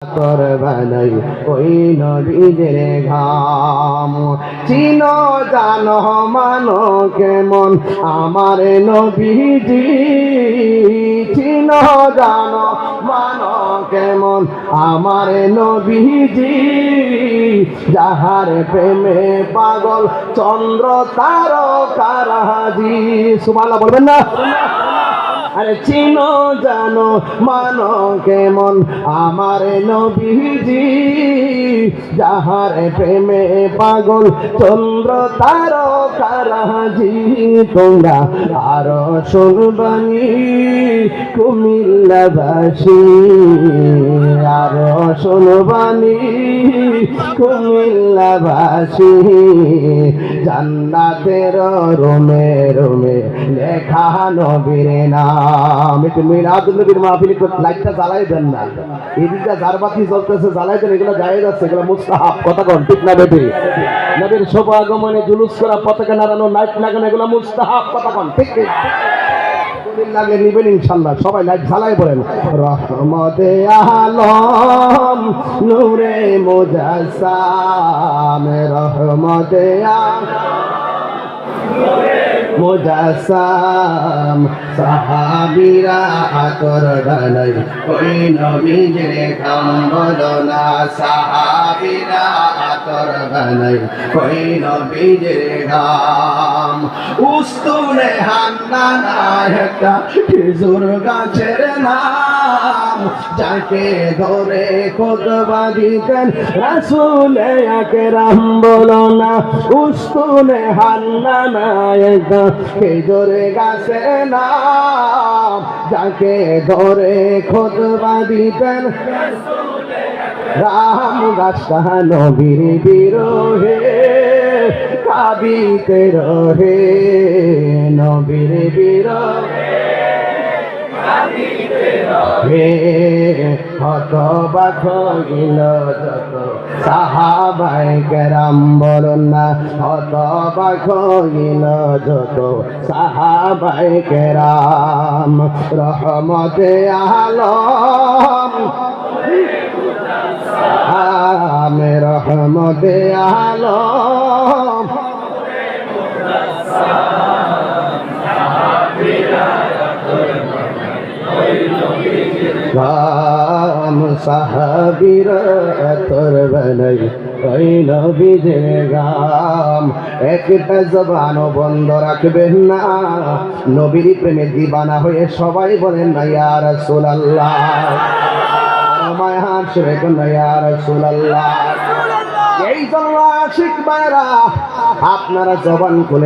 তোর বানাই ওই নবীদের ঘাম চিনো জানো মানো কেমন আমার নবীজি চিনো জানো মানো কেমন আমার নবীজি যাহার প্রেমে পাগল চন্দ্র তারকারাজি সুবহানাল্লাহ বলবেন না। আরে চিনো জানো মানো কেমন আমার নবীজি যাহার প্রেমে পাগল চন্দ্র তারকারাজি তোমরা আরো শুনবানি কুমিল্লাবাসী আরো শুনবানি কুমিল্লাবাসী জান্নাতের রোমে রোমে লেখা নবীর নাম। একটু মিলাদুন নবীর মাহফিল লাইটটা জ্বালাই দেন না, এদিকটা জারবাতি চলতেছে জ্বালাই দেন, এগুলো যায় যাচ্ছে, এগুলো মুস্তাহাব কথা কন ঠিক না বেটি? নবীর শুভ আগমনে জুলুস করা পতাকা নাড়ানো লাইট লাগানো এগুলো মুস্তাহাব কথা কন ঠিক ঠিক লাগে নিবেন ইনশাল্লাহ। সবাই লাইট জ্বালাই বলেন রহমতে আলম নূরে মুজাসসাম রহমতে মুজাসসাম সাহাবীরা আতর ঢালাই ওই নবীজির ঘাম বলো না সাহাবীরা আতর ঢালাই ওই নবীজির ঘাম উস্তুনে হান্নানা একটা খেজুর গাছের নাম যাকে ধরে খুতবা দিতেন রাসূল আকরাম বলো না উস্তুনে হান্নানা একটা খেজুর গাছের নাম যাকে ধরে খুতবা দিতেন রাম গাছটা নবীর বিরহে কাঁদিতে রহে নবীর বিরহে হতবাক হইল যত সাহাবায়ে কেরাম বলুন না হতবাক হইল যত সাহাবায়ে কেরাম রহমতে আলম আমি রহমতে আলম গাম সাহাবীর তোর বানাই ওই নবীদের গাম একটা জবানও বন্ধ রাখবেন না নবীর প্রেমে দিবানা হয়ে সবাই বলেন না ইয়া রাসূলুল্লাহ মায়ার সুরে কোন ইয়া রাসূলুল্লাহ। এই জন্য আশিক ভাইরা আপনারা জবান খুলে